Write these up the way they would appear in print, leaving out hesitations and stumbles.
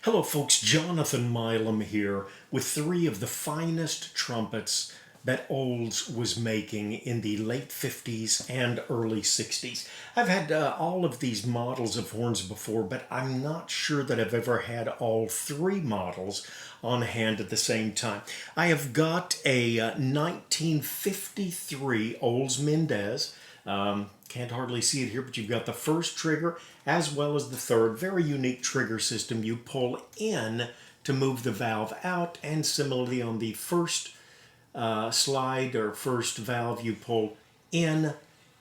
Hello folks, Jonathan Milam here with three of the finest trumpets that Olds was making in the late 50s and early 60s. I've had all of these models of horns before, but I'm not sure that I've ever had all three models on hand at the same time. I have got a 1953 Olds Mendez. Can't hardly see it here, but you've got the first trigger as well as the third. Very unique trigger system. You pull in to move the valve out, and similarly on the first slide or first valve, you pull in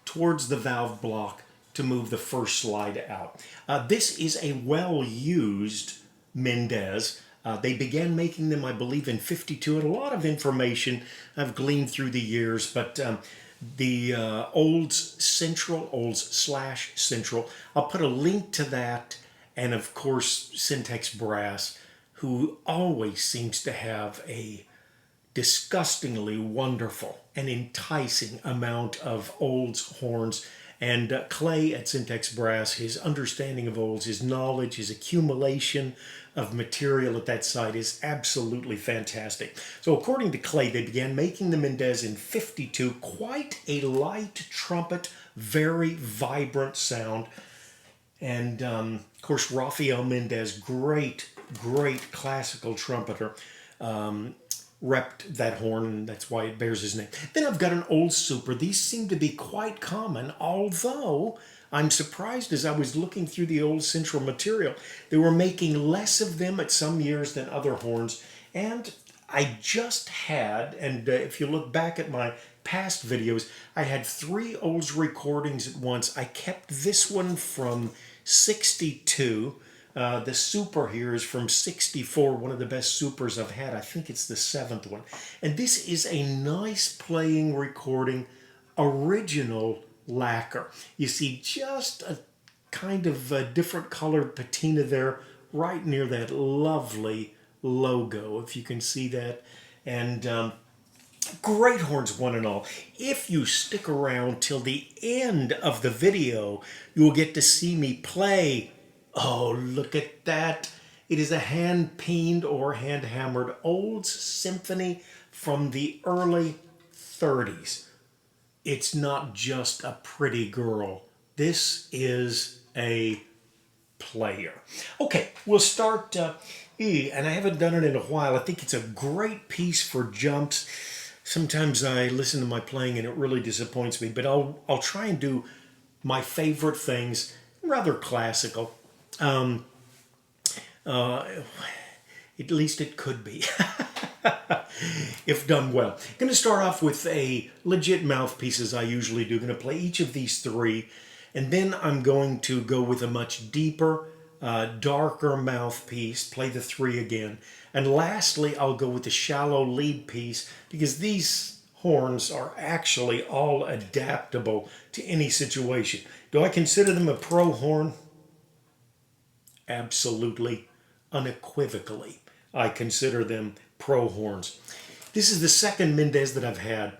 towards the valve block to move the first slide out. This is a well-used Mendez. They began making them, I believe, in '52, and a lot of information I've gleaned through the years, but the Olds Central, I'll put a link to that, and of course Syntex Brass, who always seems to have a disgustingly wonderful and enticing amount of Olds horns. And Clay at Syntex Brass, his understanding of Olds, his knowledge, his accumulation of material at that site is absolutely fantastic. So according to Clay, they began making the Mendez in '52. Quite a light trumpet, very vibrant sound. And of course, Rafael Mendez, great classical trumpeter, repped that horn, and that's why it bears his name. Then I've got an Olds Super. These seem to be quite common, although I'm surprised as I was looking through the Olds Central material. They were making less of them at some years than other horns, and I just had, and if you look back at my past videos, I had three Olds recordings at once. I kept this one from '62. The Super here is from '64, one of the best Supers I've had. I think it's the seventh one. And this is a nice playing recording, original lacquer. You see just a kind of a different colored patina there, right near that lovely logo, if you can see that. And great horns, one and all. If you stick around till the end of the video, you will get to see me play. Oh, look at that. It is a hand-peened or hand-hammered Olds Symphony from the early '30s. It's not just a pretty girl. This is a player. Okay, we'll start E, and I haven't done it in a while. I think it's a great piece for jumps. Sometimes I listen to my playing and it really disappoints me, but I'll try and do my favorite things, rather classical. At least it could be, if done well. Going to start off with a legit mouthpiece, as I usually do. Going to play each of these three, and then I'm going to go with a much deeper, darker mouthpiece, play the three again. And lastly, I'll go with the shallow lead piece, because these horns are actually all adaptable to any situation. Do I consider them a pro horn? Absolutely, unequivocally, I consider them pro horns. This is the second Mendez that I've had.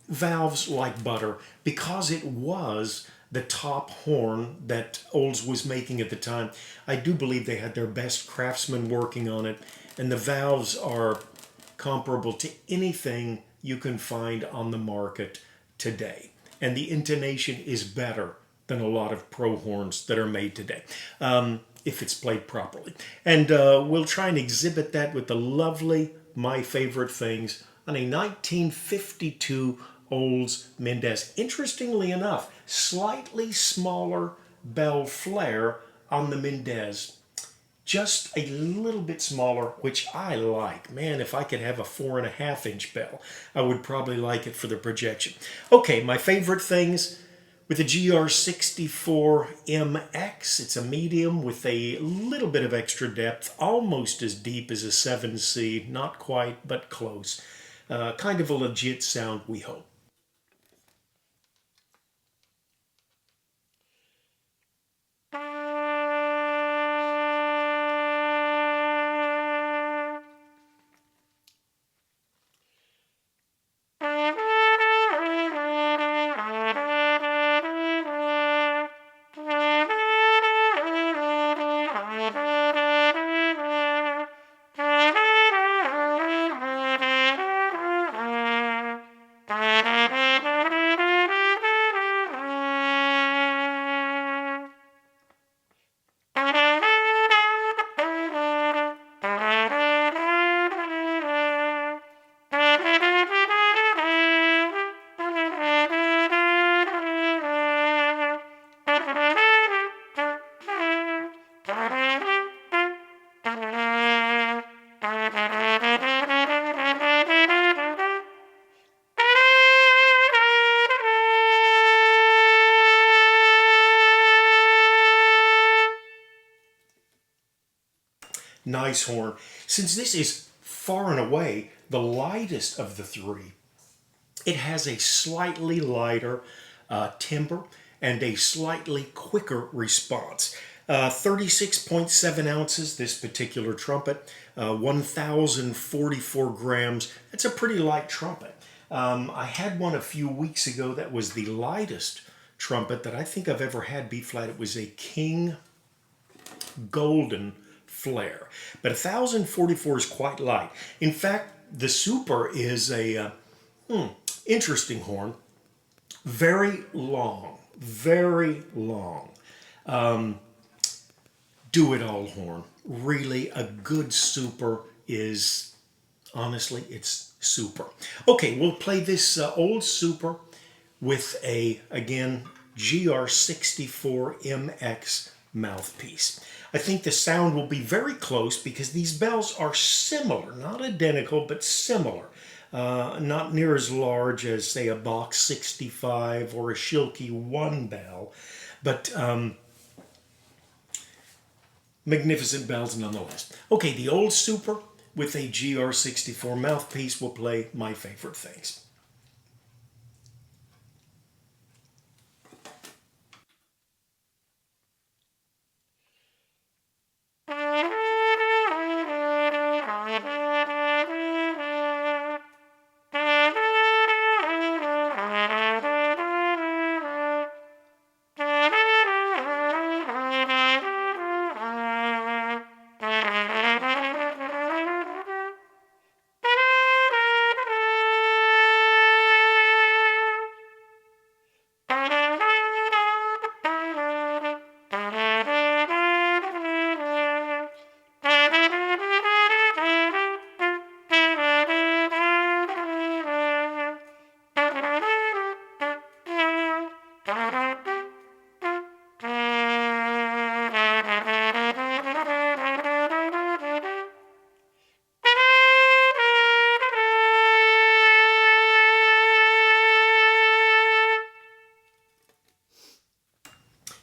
Valves like butter, because it was the top horn that Olds was making at the time. I do believe they had their best craftsmen working on it, and the valves are comparable to anything you can find on the market today. And the intonation is better than a lot of pro horns that are made today, if it's played properly. And we'll try and exhibit that with the lovely My Favorite Things on a 1952 Olds Mendez. Interestingly enough, slightly smaller bell flare on the Mendez. Just a little bit smaller, which I like. Man, if I could have a 4.5-inch bell, I would probably like it for the projection. Okay, my favorite things. With a GR64MX, it's a medium with a little bit of extra depth, almost as deep as a 7C, not quite, but close. Kind of a legit sound, we hope. Nice horn. Since this is far and away the lightest of the three, it has a slightly lighter timbre and a slightly quicker response. 36.7 ounces, this particular trumpet, 1,044 grams. That's a pretty light trumpet. I had one a few weeks ago that was the lightest trumpet that I think I've ever had B flat. It was a King Golden Flare. But 1,044 is quite light. In fact, the Super is a interesting horn. Very long. Very long. Do-it-all horn. Really, a good Super is, honestly, it's super. Okay, we'll play this old Super with a, again, GR64MX mouthpiece. I think the sound will be very close because these bells are similar, not identical, but similar. Not near as large as, say, a Bach 65 or a Schilke 1 bell, but magnificent bells nonetheless. Okay, the old Super with a GR64 mouthpiece will play my favorite things.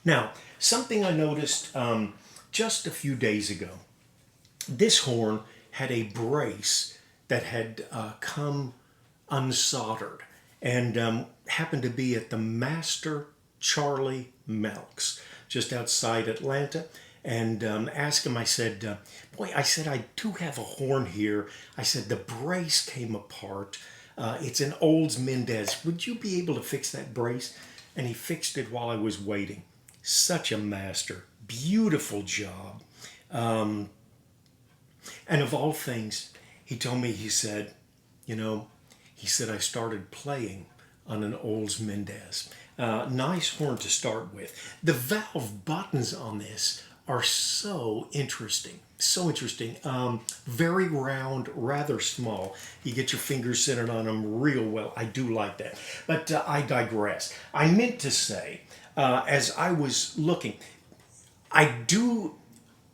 Now, something I noticed just a few days ago. This horn had a brace that had come unsoldered and happened to be at the Master Charlie Melk's just outside Atlanta. And asked him, I said, boy, I said, I do have a horn here. I said, the brace came apart. It's an Olds Mendez. Would you be able to fix that brace? And he fixed it while I was waiting. Such a master. Beautiful job. And of all things, he told me, he said, he said, I started playing on an Olds Mendez. Nice horn to start with. The valve buttons on this are so interesting. So interesting. Very round, rather small. You get your fingers centered on them real well. I do like that. But I digress. I meant to say, as I was looking, I do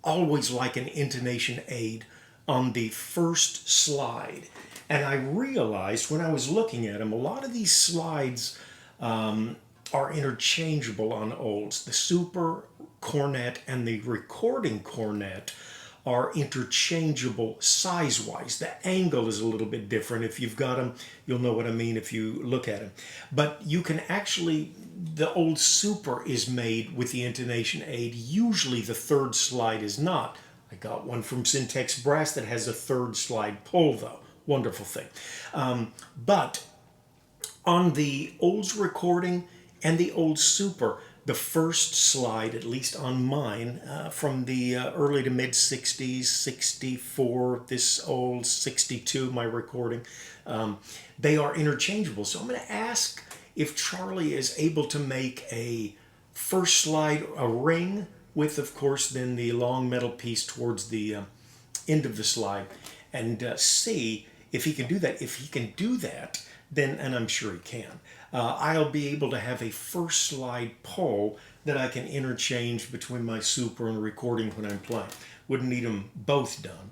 always like an intonation aid on the first slide. And I realized when I was looking at them, a lot of these slides are interchangeable on Olds. The Super cornet and the recording cornet are interchangeable size-wise. The angle is a little bit different. If you've got them, you'll know what I mean if you look at them. But you can actually, the old Super is made with the intonation aid. Usually the third slide is not. I got one from Syntex Brass that has a third slide pull though. Wonderful thing. But on the Olds recording and the old Super, the first slide, at least on mine, from the early to mid 60s, 64, this old 62, my recording, they are interchangeable. So I'm going to ask if Charlie is able to make a first slide, a ring, with, of course, then the long metal piece towards the end of the slide, and see if he can do that. If he can do that, then, and I'm sure he can, I'll be able to have a first slide pull that I can interchange between my Super and recording when I'm playing. Wouldn't need them both done.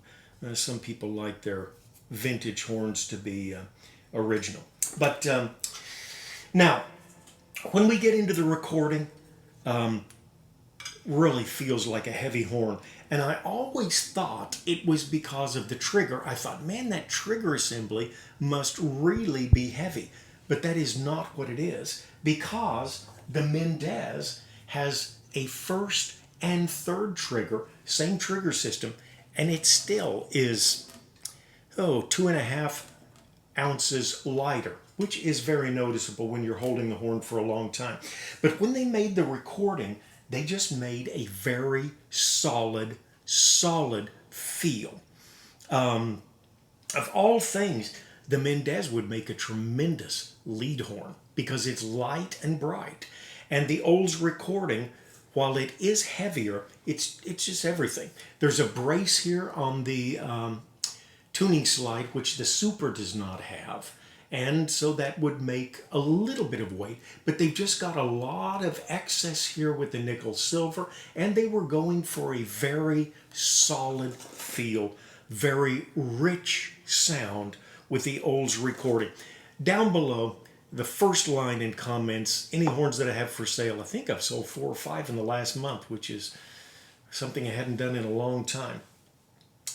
Some people like their vintage horns to be original. But now, when we get into the recording, really feels like a heavy horn. And I always thought it was because of the trigger. I thought, man, that trigger assembly must really be heavy. But that is not what it is, because the Mendez has a first and third trigger, same trigger system, and it still is, 2.5 ounces lighter, which is very noticeable when you're holding the horn for a long time. But when they made the recording, they just made a very solid feel. Of all things, the Mendez would make a tremendous lead horn because it's light and bright. And the Olds Recording, while it is heavier, it's just everything. There's a brace here on the tuning slide, which the Super does not have. And so that would make a little bit of weight, but they've just got a lot of excess here with the nickel silver, and they were going for a very solid feel, very rich sound with the Olds Recording. Down below, the first line in comments, any horns that I have for sale, I think I've sold 4 or 5 in the last month, which is something I hadn't done in a long time.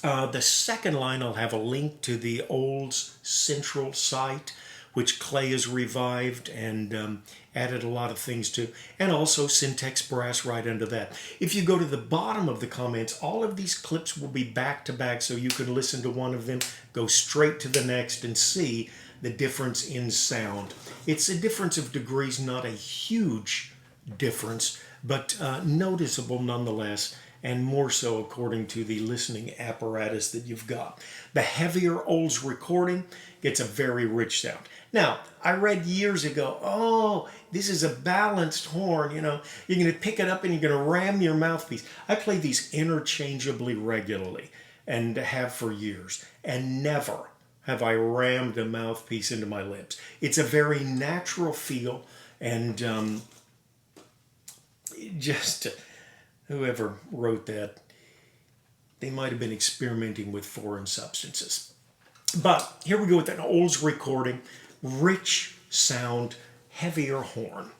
The second line, I'll have a link to the Olds Central site, which Clay has revived and added a lot of things to, and also Syntex Brass right under that. If you go to the bottom of the comments, all of these clips will be back to back, so you can listen to one of them, go straight to the next, and see the difference in sound. It's a difference of degrees, not a huge difference, but noticeable nonetheless, and more so according to the listening apparatus that you've got. The heavier Olds Recording gets a very rich sound. Now, I read years ago, oh, this is a balanced horn, you're going to pick it up and you're going to ram your mouthpiece. I play these interchangeably regularly and have for years, and never have I rammed a mouthpiece into my lips. It's a very natural feel, and just whoever wrote that, they might have been experimenting with foreign substances. But here we go with an Olds Recording, rich sound, heavier horn.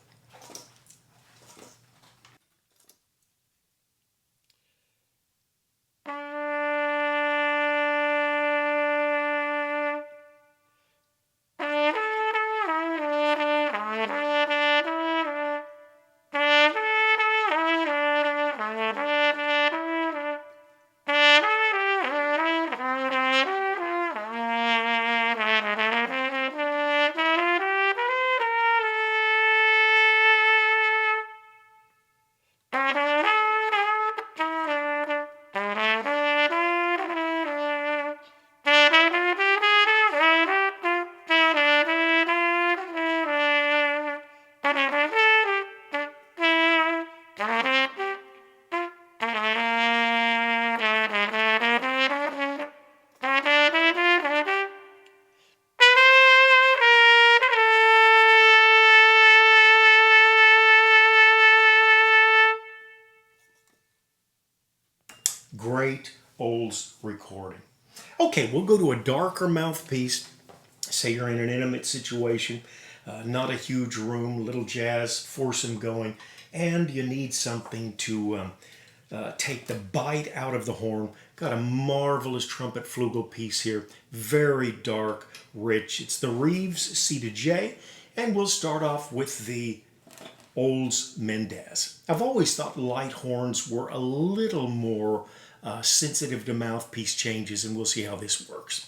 Great Olds Recording. Okay, we'll go to a darker mouthpiece. Say you're in an intimate situation, not a huge room, little jazz, foursome going, and you need something to take the bite out of the horn. Got a marvelous trumpet flugel piece here, very dark, rich. It's the Reeves C2J, and we'll start off with the Olds Mendez. I've always thought light horns were a little more sensitive to mouthpiece changes, and we'll see how this works.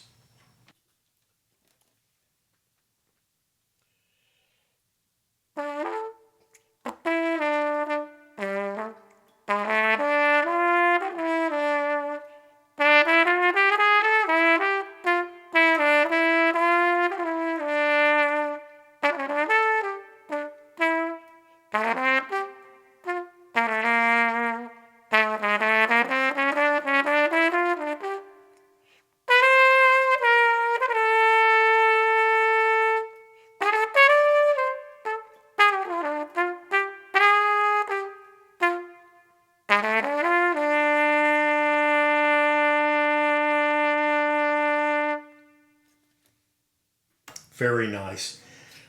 Very nice.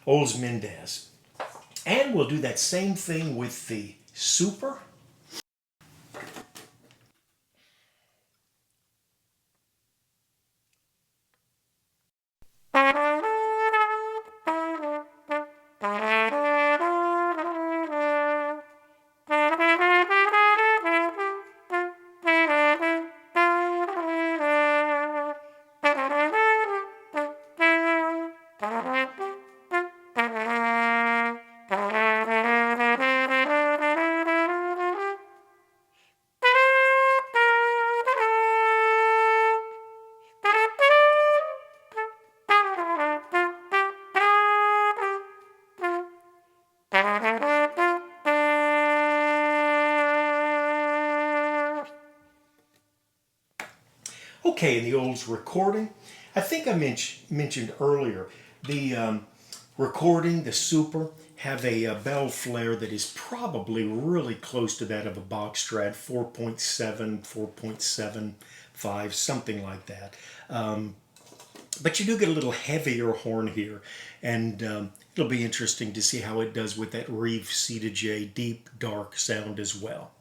Olds Mendez. And we'll do that same thing with the Super. Okay, in the Olds recording, I think I mentioned earlier, the recording, the super, have a bell flare that is probably really close to that of a box strat, 4.7, 4.75, something like that. But you do get a little heavier horn here, and it'll be interesting to see how it does with that Reeves C2J deep, dark sound as well.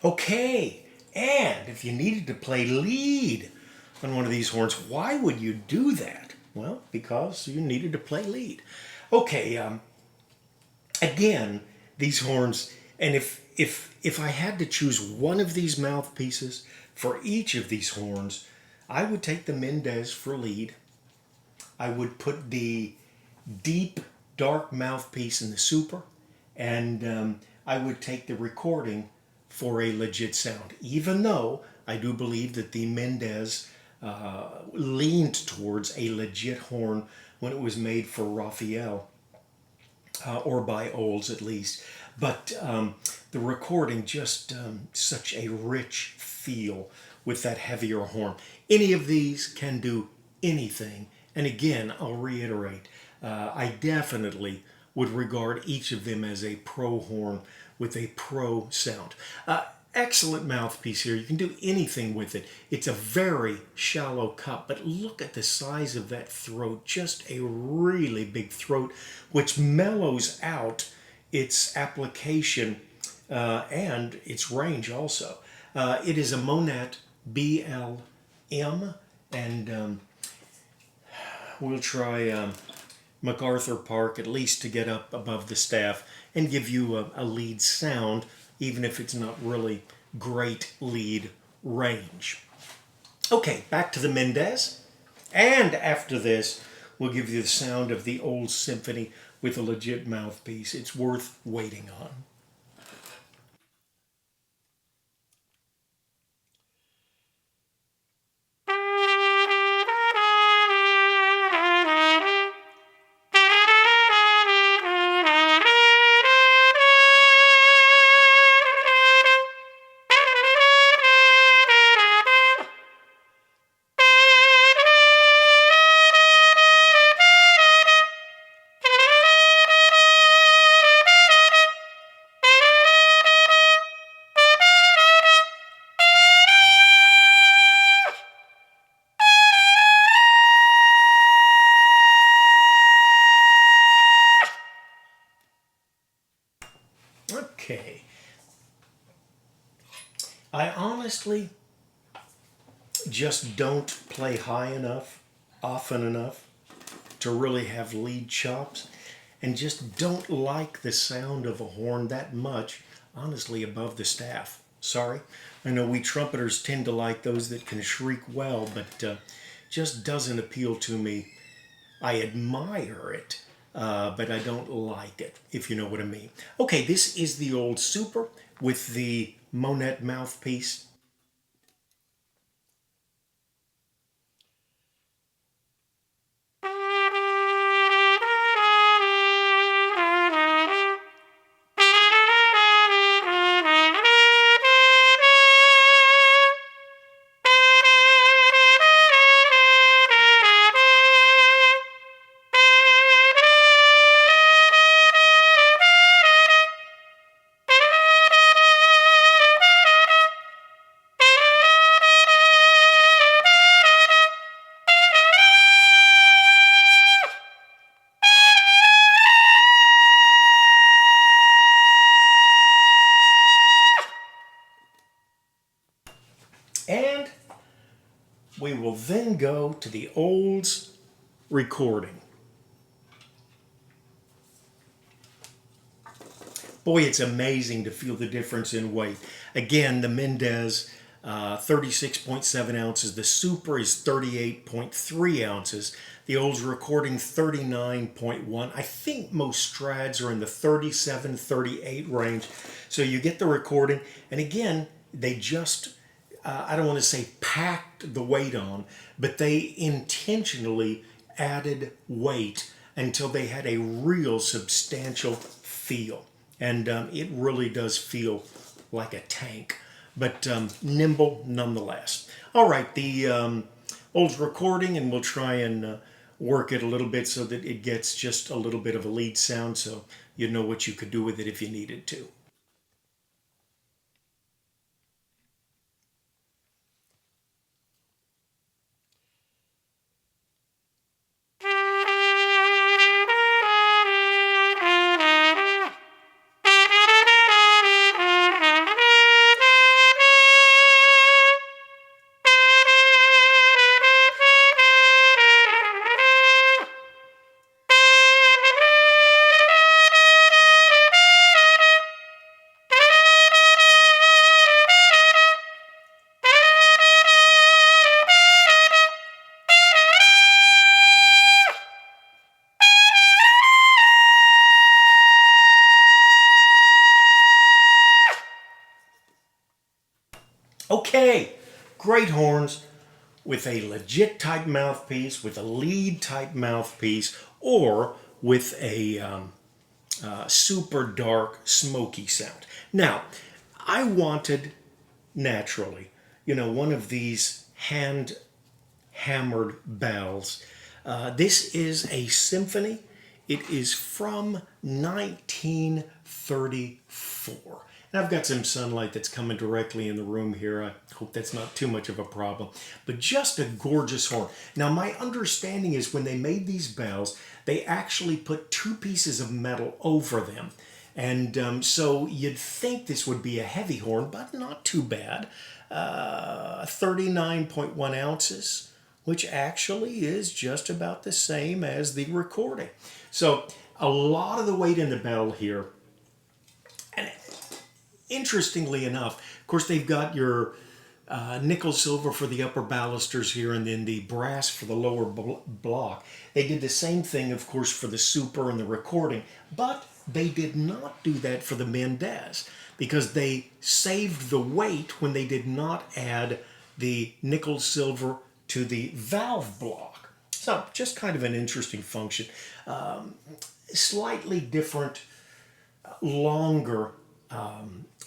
Okay, and if you needed to play lead on one of these horns, why would you do that? Well, because you needed to play lead. Okay, again, these horns, and if I had to choose one of these mouthpieces for each of these horns, I would take the Mendez for lead. I would put the deep, dark mouthpiece in the super, and I would take the recording for a legit sound, even though I do believe that the Mendez leaned towards a legit horn when it was made for Raphael, or by Olds at least. But the recording just such a rich feel with that heavier horn. Any of these can do anything. And again, I'll reiterate, I definitely would regard each of them as a pro horn with a pro sound. Excellent mouthpiece here. You can do anything with it. It's a very shallow cup, but look at the size of that throat. Just a really big throat, which mellows out its application and its range also. It is a Monette BLM, and we'll try MacArthur Park at least to get up above the staff and give you a lead sound, even if it's not really great lead range. Okay, back to the Mendez. And after this, we'll give you the sound of the Olds Symphony with a legit mouthpiece. It's worth waiting on. Okay. I honestly just don't play high enough, often enough, to really have lead chops, and just don't like the sound of a horn that much, honestly, above the staff. Sorry. I know we trumpeters tend to like those that can shriek well, but just doesn't appeal to me. I admire it, but I don't like it, if you know what I mean. Okay, this is the old super with the Monette mouthpiece. And we will then go to the Olds Recording. Boy, it's amazing to feel the difference in weight. Again, the Mendez, 36.7 ounces. The Super is 38.3 ounces. The Olds Recording, 39.1. I think most Strads are in the 37, 38 range. So you get the recording. And again, they just, I don't want to say packed the weight on, but they intentionally added weight until they had a real substantial feel. And it really does feel like a tank, but nimble nonetheless. All right, the Olds Recording, and we'll try and work it a little bit so that it gets just a little bit of a lead sound, so you know what you could do with it if you needed to. Okay, great horns with a legit type mouthpiece, with a lead type mouthpiece, or with a super dark smoky sound. Now, I wanted naturally, one of these hand hammered bells. This is a symphony. It is from 1934. And I've got some sunlight that's coming directly in the room here. I hope that's not too much of a problem. But just a gorgeous horn. Now, my understanding is when they made these bells, they actually put two pieces of metal over them. And so you'd think this would be a heavy horn, but not too bad. 39.1 ounces, which actually is just about the same as the recording. So a lot of the weight in the bell here. And interestingly enough, of course, they've got your nickel silver for the upper balusters here, and then the brass for the lower block. They did the same thing, of course, for the Super and the recording, but they did not do that for the Mendez because they saved the weight when they did not add the nickel silver to the valve block. So just kind of an interesting function. Slightly different, longer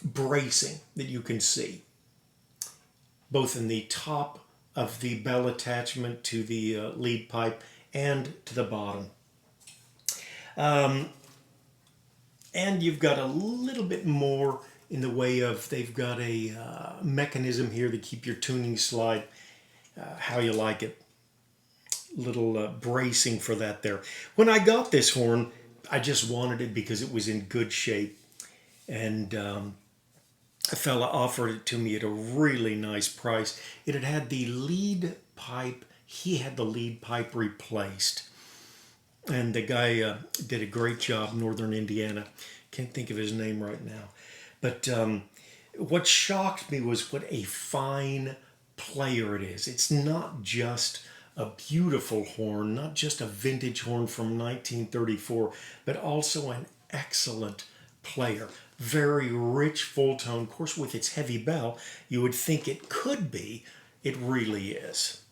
bracing that you can see, both in the top of the bell attachment to the lead pipe and to the bottom. And you've got a little bit more in the way of, they've got a mechanism here to keep your tuning slide how you like it. Little bracing for that there. When I got this horn, I just wanted it because it was in good shape. And a fella offered it to me at a really nice price. It had had the lead pipe, he had the lead pipe replaced. And the guy did a great job, Northern Indiana. Can't think of his name right now. But what shocked me was what a fine player it is. It's not just a beautiful horn, not just a vintage horn from 1934, but also an excellent player. Very rich, full tone. Of course, with its heavy bell, you would think it could be. It really is.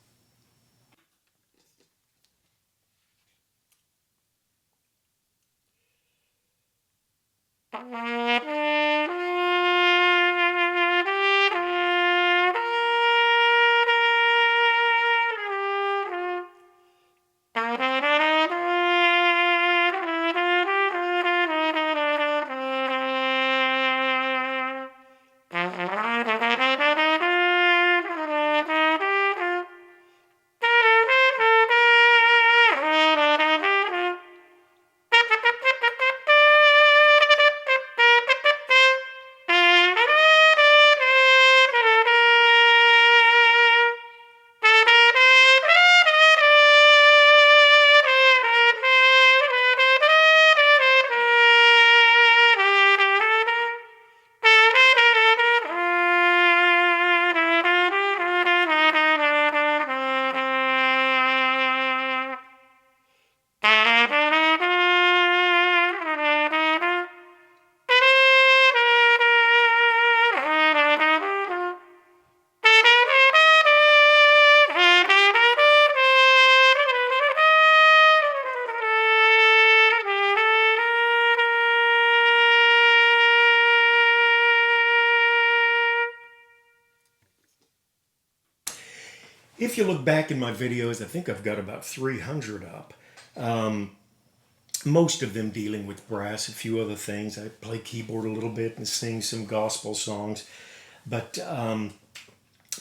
If you look back in my videos, I think I've got about 300 up. Most of them dealing with brass, a few other things. I play keyboard a little bit and sing some gospel songs, but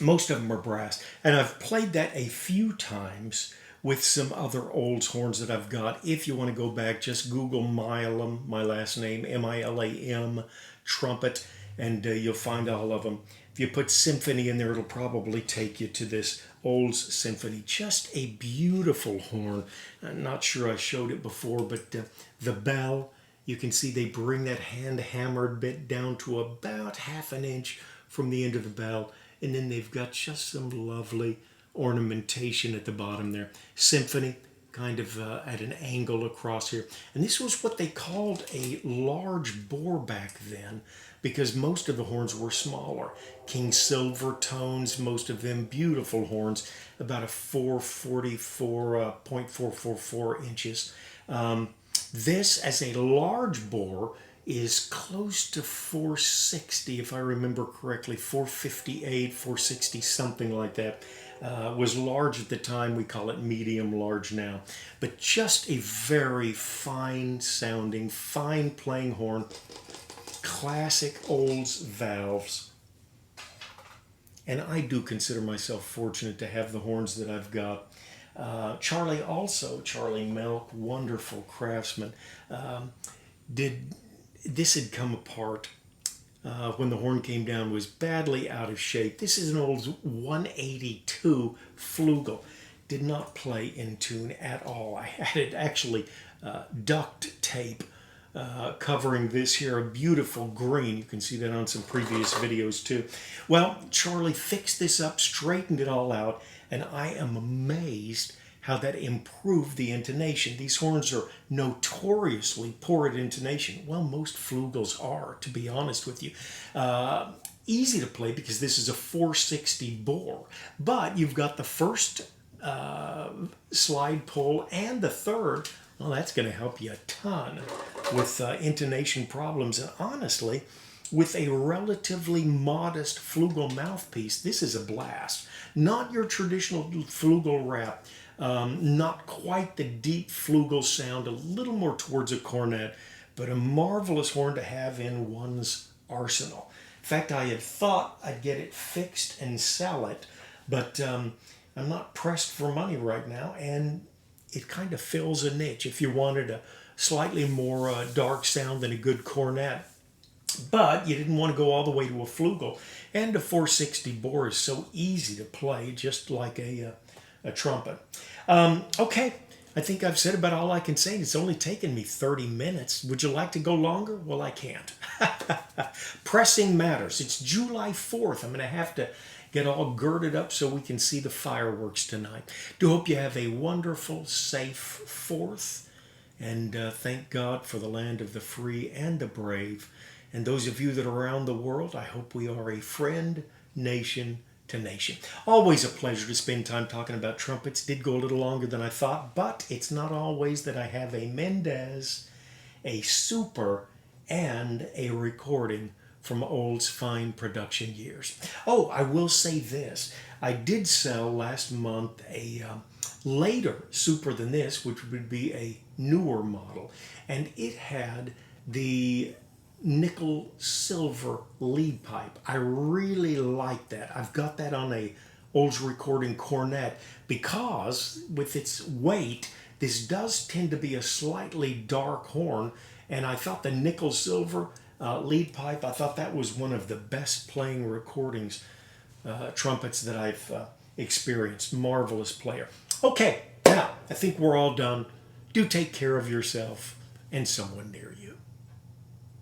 most of them are brass. And I've played that a few times with some other Olds horns that I've got. If you want to go back, just Google Milam, my last name, M-I-L-A-M, trumpet, and you'll find all of them. If you put symphony in there, it'll probably take you to this Olds Symphony. Just a beautiful horn. I'm not sure I showed it before, but the bell, you can see they bring that hand-hammered bit down to about ½ an inch from the end of the bell. And then they've got just some lovely ornamentation at the bottom there. Symphony, kind of at an angle across here. And this was what they called a large bore back then, because most of the horns were smaller. King silver tones, most of them beautiful horns, about a 444.444 inches. This, as a large bore, is close to 460, if I remember correctly, 458, 460, something like that. Was large at the time. We call it medium large now. But just a very fine sounding, fine playing horn. Classic Olds valves. And I do consider myself fortunate to have the horns that I've got. Charlie Melk, wonderful craftsman, this had come apart when the horn came down, was badly out of shape. This is an Olds 182 Flugel. Did not play in tune at all. I had it actually duct tape covering this here, a beautiful green. You can see that on some previous videos too. Well, Charlie fixed this up, straightened it all out, and I am amazed how that improved the intonation. These horns are notoriously poor at intonation. Well, most Flugels are, to be honest with you. Easy to play because this is a 460 bore, but you've got the first slide pull and the third. Well, that's going to help you a ton with intonation problems. And honestly, with a relatively modest Flugel mouthpiece, this is a blast. Not your traditional Flugel wrap. Not quite the deep Flugel sound, a little more towards a cornet, but a marvelous horn to have in one's arsenal. In fact, I had thought I'd get it fixed and sell it, but I'm not pressed for money right now, and it kind of fills a niche if you wanted a slightly more dark sound than a good cornet. But you didn't want to go all the way to a Flugel, and a 460 bore is so easy to play, just like a trumpet. Okay, I think I've said about all I can say. It's only taken me 30 minutes. Would you like to go longer? Well, I can't. Pressing matters. It's July 4th. I'm going to have to get all girded up so we can see the fireworks tonight. Do hope you have a wonderful, safe 4th. And thank God for the land of the free and the brave. And those of you that are around the world, I hope we are a friend, nation to nation. Always a pleasure to spend time talking about trumpets. Did go a little longer than I thought, but it's not always that I have a Mendez, a Super, and a recording from Olds' fine production years. Oh, I will say this. I did sell last month a later Super than this, which would be a newer model, and it had the nickel silver lead pipe. I really like that. I've got that on a Olds recording cornet because with its weight, this does tend to be a slightly dark horn, and I thought the nickel silver lead pipe, I thought that was one of the best playing recordings trumpets that I've experienced. Marvelous player. Okay, now I think we're all done. Do take care of yourself and someone near you.